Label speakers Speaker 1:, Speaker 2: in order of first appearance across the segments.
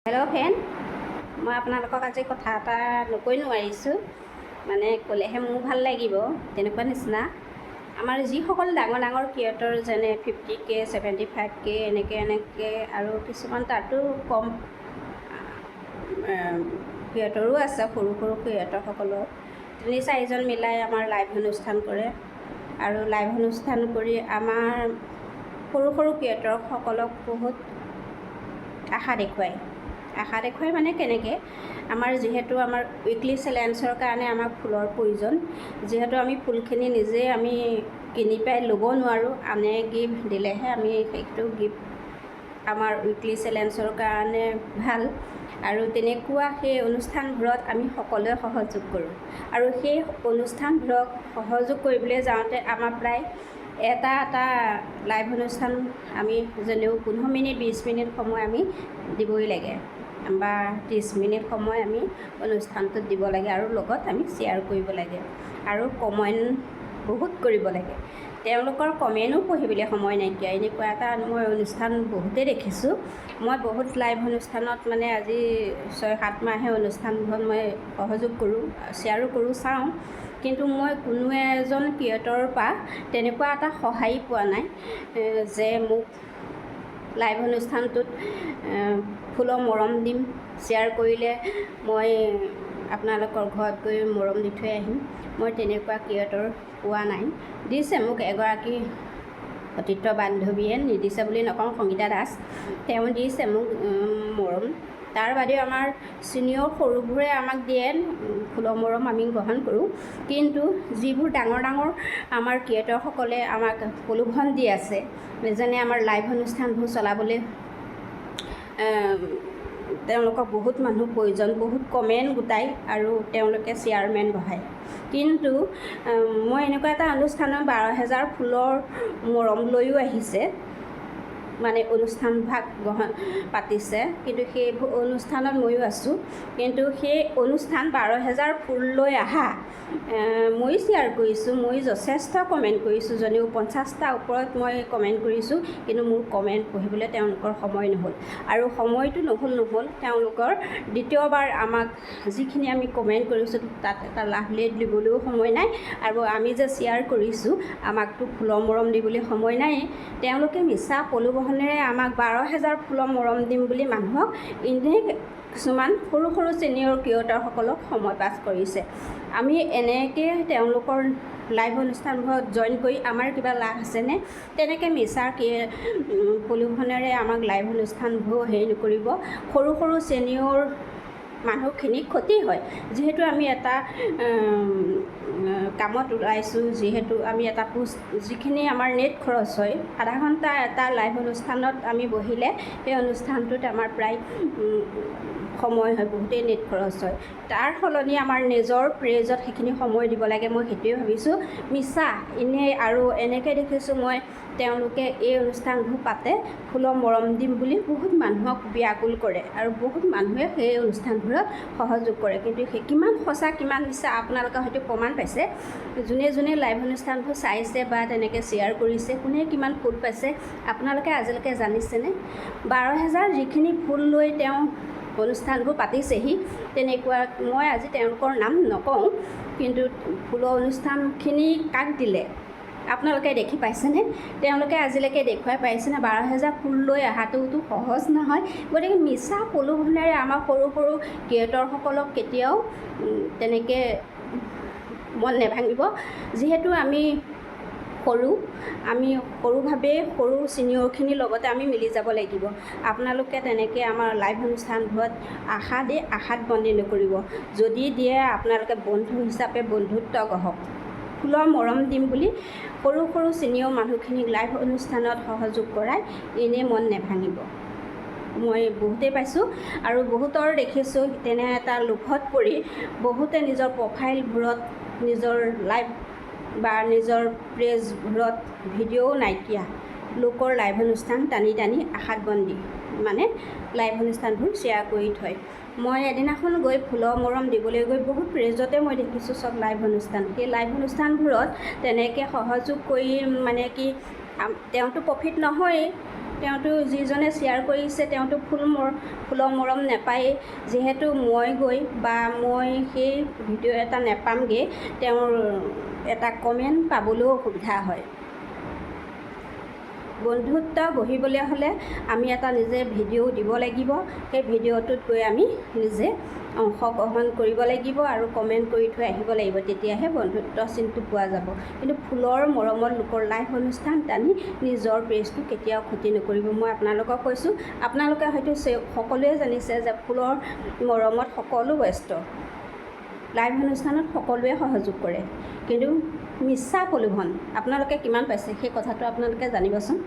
Speaker 1: Hello' friend, মই আপোনালোকক আজি কথা এটা নকৈ নোৱাৰিছোঁ, মানে ক'লেহে মোৰ ভাল লাগিব তেনেকুৱা নিচিনা। আমাৰ যিসকল ডাঙৰ ডাঙৰ ক্ৰিয়েটৰ যেনে 50K 75K এনেকৈ আৰু কিছুমান তাতো কম ক্ৰিয়েটৰো আছে, সৰু সৰু ক্ৰিয়েটৰসকলৰ 3-4জন মিলাই আমাৰ লাইভ অনুষ্ঠান কৰে। আৰু লাইভ অনুষ্ঠান কৰি আমাৰ সৰু সৰু ক্ৰিয়েটৰসকলক বহুত আশা দেখুৱাই মানে কেনেকৈ আমাৰ যিহেতু আমাৰ উইকলি চেলেঞ্জৰ কাৰণে আমাক ফুলৰ প্ৰয়োজন, যিহেতু আমি ফুলখিনি নিজে আমি কিনি পাই ল'ব নোৱাৰোঁ, আনে গিফ্ট দিলেহে আমি সেইটো গিফ্ট আমাৰ উইকলি চেলেঞ্জৰ কাৰণে ভাল। আৰু তেনেকুৱা সেই অনুষ্ঠানবোৰত আমি সকলোৱে সহযোগ কৰোঁ, আৰু সেই অনুষ্ঠানবোৰক সহযোগ কৰিবলৈ যাওঁতে আমাৰ প্ৰায় এটা লাইভ অনুষ্ঠান আমি যেনেও 15 মিনিট 20 মিনিট সময় আমি দিবই লাগে, বা 30 মিনিট সময় আমি অনুষ্ঠানটোত দিব লাগে, আৰু লগত আমি শ্বেয়াৰ কৰিব লাগে আৰু কমেণ্ট বহুত কৰিব লাগে। তেওঁলোকৰ কমেণ্টো পঢ়িবলৈ সময় নাইকিয়া, এনেকুৱা এটা মই অনুষ্ঠান বহুতেই দেখিছোঁ। মই বহুত লাইভ অনুষ্ঠানত মানে আজি 6-7 মাহে অনুষ্ঠানবোৰত মই সহযোগ কৰোঁ, শ্বেয়াৰো কৰোঁ, চাওঁ, কিন্তু মই কোনো এজন ক্ৰিয়েটৰৰ পৰা তেনেকুৱা এটা সহায় পোৱা নাই যে মোক লাইভ অনুষ্ঠানটোত ফুলৰ মৰম দিম, শ্বেয়াৰ কৰিলে মই আপোনালোকৰ ঘৰত গৈ মৰম দি থৈ আহিম। মই তেনেকুৱা ক্ৰিয়েটৰ পোৱা নাই। দিছে মোক এগৰাকী সতীৰ্থ বান্ধৱীয়ে, নিদিছে বুলি নকওঁ, সংগীতা দাস, তেওঁ দিছে মোক মৰম। তাৰ বাদেও আমাৰ ছিনিয়ৰ সৰুবোৰে আমাক দিয়ে ফুলৰ মৰম, আমি গ্ৰহণ কৰোঁ। কিন্তু যিবোৰ ডাঙৰ ডাঙৰ আমাৰ ক্ৰিয়েটৰসকলে আমাক প্ৰলোভন দি আছে, যেনে আমাৰ লাইভ অনুষ্ঠানবোৰ চলাবলৈ তেওঁলোকক বহুত মানুহ প্ৰয়োজন, বহুত কমেণ্ট গোটায় আৰু তেওঁলোকে চেয়াৰমেন বহায়। কিন্তু মই এনেকুৱা এটা অনুষ্ঠানত 12,000 ফুলৰ মৰম লৈও আহিছে, মানে অনুষ্ঠান ভাগ গ্ৰহণ পাতিছে, কিন্তু সেই অনুষ্ঠানত ময়ো আছোঁ। কিন্তু সেই অনুষ্ঠান 12,000 ফুল লৈ অহা মই শ্বেয়াৰ কৰিছোঁ, মই যথেষ্ট কমেণ্ট কৰিছোঁ, যদিও 50টাৰ ওপৰত মই কমেণ্ট কৰিছোঁ, কিন্তু মোৰ কমেণ্ট পঢ়িবলৈ তেওঁলোকৰ সময় নহ'ল। আৰু সময়টো নহ'ল তেওঁলোকৰ দ্বিতীয়বাৰ আমাক যিখিনি আমি কমেণ্ট কৰিছোঁ তাত এটা লাভ লেট দিবলৈও সময় নাই, আৰু আমি যে শ্বেয়াৰ কৰিছোঁ আমাকতো ফুলৰ মৰম দিবলৈ সময় নাই। তেওঁলোকে মিছা প্ৰলোভনেৰে আমাক 12,000 ফুলৰ মৰম দিম বুলি মানুহক এনেই কিছুমান সৰু সৰু ছিনিয়ৰ ক্ৰিয়েটৰসকলক সময় পাছ কৰিছে। আমি এনেকৈ তেওঁলোকৰ লাইভ অনুষ্ঠানবোৰত জইন কৰি আমাৰ কিবা লাভ আছেনে? তেনেকৈ মিছা প্ৰলোভনেৰে আমাক লাইভ অনুষ্ঠানবোৰ হেৰি নকৰিব। সৰু সৰু ছিনিয়ৰ মানুহখিনিক ক্ষতি হয়, যিহেতু আমি এটা কামত ওলাইছোঁ, যিহেতু আমি এটা যিখিনি আমাৰ নেট খৰচ হয়, আধা ঘণ্টা এটা লাইভ অনুষ্ঠানত আমি বহিলে সেই অনুষ্ঠানটোত আমাৰ প্ৰায় সময় হয়, বহুতেই নেট খৰচ হয়। তাৰ সলনি আমাৰ নিজৰ পেজত সেইখিনি সময় দিব লাগে, মই সেইটোৱে ভাবিছোঁ। মিছা এনেই আৰু এনেকৈ দেখিছোঁ মই তেওঁলোকে এই অনুষ্ঠানবোৰ পাতে ফুলৰ মৰম দিম বুলি বহুত মানুহক ব্যাকুল কৰে, আৰু বহুত মানুহে সেই অনুষ্ঠানবোৰত সহযোগ কৰে। কিন্তু সেই কিমান সঁচা কিমান মিছা আপোনালোকে হয়তো প্ৰমাণ পাইছে। যোনে যোনে লাইভ অনুষ্ঠানবোৰ চাইছে বা তেনেকৈ শ্বেয়াৰ কৰিছে, কোনে কিমান ফুল পাইছে আপোনালোকে আজিলৈকে জানিছেনে? 12,000 যিখিনি ফুল লৈ তেওঁ অনুষ্ঠানবোৰ পাতিছেহি, তেনেকুৱা মই আজি তেওঁলোকৰ নাম নকওঁ, কিন্তু ফুলৰ অনুষ্ঠানখিনি কাক দিলে আপোনালোকে দেখি পাইছেনে? তেওঁলোকে আজিলৈকে দেখুৱাই পাইছেনে? 12,000 ফুল লৈ অহাটোতো সহজ নহয়। গতিকে মিছা প্ৰলোভনেৰে আমাৰ সৰু সৰু ক্ৰিয়েটৰসকলক কেতিয়াও তেনেকৈ মন নেভাঙিব। যিহেতু আমি সৰুভাৱেই সৰু ছিনিয়ৰখিনিৰ লগতে আমি মিলি যাব লাগিব। আপোনালোকে তেনেকৈ আমাৰ লাইভ অনুষ্ঠানবোৰত আশাত বন্দী নকৰিব। যদি দিয়ে আপোনালোকে বন্ধু হিচাপে বন্ধুত্ব গঢ়ক। ফুলৰ মৰম দিম বুলি সৰু সৰু ছিনিয়ৰ মানুহখিনিক লাইভ অনুষ্ঠানত সহযোগ কৰাই এনেই মন নেভাঙিব। মই বহুতেই পাইছোঁ, আৰু বহুতৰ দেখিছোঁ তেনে এটা লোভত পৰি বহুতে নিজৰ প্ৰফাইলবোৰত নিজৰ লাইভ বা নিজৰ পেজবোৰত ভিডিঅ'ও নাইকিয়া লোকৰ লাইভ অনুষ্ঠান টানি আশাত বন্দী, মানে লাইভ অনুষ্ঠানবোৰ শ্বেয়াৰ কৰি থয়। মই এদিনাখন গৈ ফুলৰ মৰম দিবলৈ গৈ বহুত পেজতে মই দেখিছোঁ চব লাইভ অনুষ্ঠান। সেই লাইভ অনুষ্ঠানবোৰত তেনেকৈ সহযোগ কৰি মানে কি তেওঁতো প্ৰফিট নহয়েই, তেওঁতো যিজনে শ্বেয়াৰ কৰিছে তেওঁতো ফুলৰ মৰম নাপায়েই। যিহেতু মই গৈ বা মই সেই ভিডিঅ' এটা নাপামগৈ, তেওঁৰ এটা কমেণ্ট পাবলৈও অসুবিধা হয়। বন্ধুত্ব গঢ়িবলৈ হ'লে আমি এটা নিজে ভিডিঅ' দিব লাগিব। সেই ভিডিঅ'টোত গৈ আমি নিজে অংশগ্ৰহণ কৰিব লাগিব আৰু কমেণ্ট কৰি থৈ আহিব লাগিব, তেতিয়াহে বন্ধুত্ব চিনটো পোৱা যাব। কিন্তু ফুলৰ মৰমত লোকৰ লাইভ অনুষ্ঠান টানি নিজৰ পেজটো কেতিয়াও ক্ষতি নকৰিব। মই আপোনালোকক কৈছোঁ, আপোনালোকে হয়তো সকলোৱে জানিছে যে ফুলৰ মৰমত সকলো ব্যস্ত, লাইভ অনুষ্ঠানত সকলোৱে সহযোগ কৰে, কিন্তু মিছা প্ৰলোভন আপোনালোকে কিমান পাইছে সেই কথাটো আপোনালোকে জানিবচোন।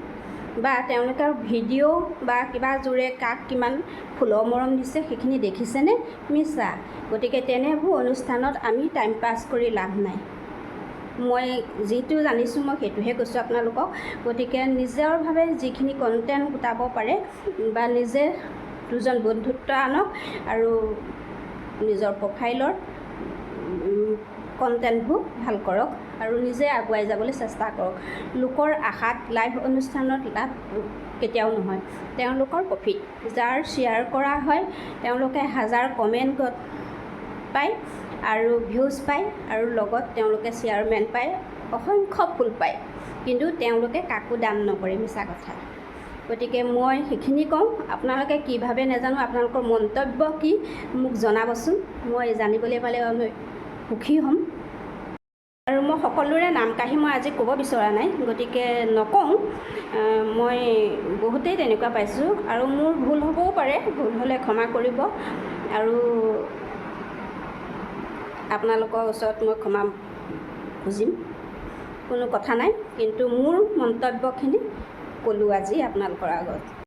Speaker 1: বা তেওঁলোকৰ ভিডিঅ' বা কিবা জোৰে কাক কিমান ফুলৰ মৰম দিছে সেইখিনি দেখিছেনে? মিছা। গতিকে তেনেবোৰ অনুষ্ঠানত আমি টাইম পাছ কৰি লাভ নাই। মই যিটো জানিছোঁ মই সেইটোহে কৈছোঁ আপোনালোকক। গতিকে নিজৰভাৱে যিখিনি কণ্টেণ্ট গোটাব পাৰে বা নিজে দুজন বন্ধুত্ব আনক আৰু নিজৰ প্ৰফাইলৰ কণ্টেণ্টবোৰ ভাল কৰক আৰু নিজে আগুৱাই যাবলৈ চেষ্টা কৰক। লোকৰ আশাত লাইভ অনুষ্ঠানত লাভ কেতিয়াও নহয়, তেওঁলোকৰ প্ৰফিট। যাৰ শ্বেয়াৰ কৰা হয় তেওঁলোকে হাজাৰ কমেণ্ট পায় আৰু ভিউজ পায় আৰু লগত তেওঁলোকে শ্বেয়াৰমেন পায়, অসংখ্য ফুল পায়, কিন্তু তেওঁলোকে কাকো দান নকৰে, মিছা কথা। গতিকে মই সেইখিনি কওঁ। আপোনালোকে কি ভাবে নাজানো, আপোনালোকৰ মন্তব্য কি মোক জনাবচোন। মই জানিবলৈ পালে মই সুখী হ'ম। আৰু মই সকলোৰে নাম কাঢ়ি মই আজি ক'ব বিচৰা নাই, গতিকে নকওঁ। মই বহুতেই তেনেকুৱা পাইছোঁ আৰু মোৰ ভুল হ'বও পাৰে, ভুল হ'লে ক্ষমা কৰিব আৰু আপোনালোকৰ ওচৰত মই ক্ষমা খুজিম, কোনো কথা নাই। কিন্তু মোৰ মন্তব্যখিনি ক'লোঁ আজি আপোনালোকৰ আগত।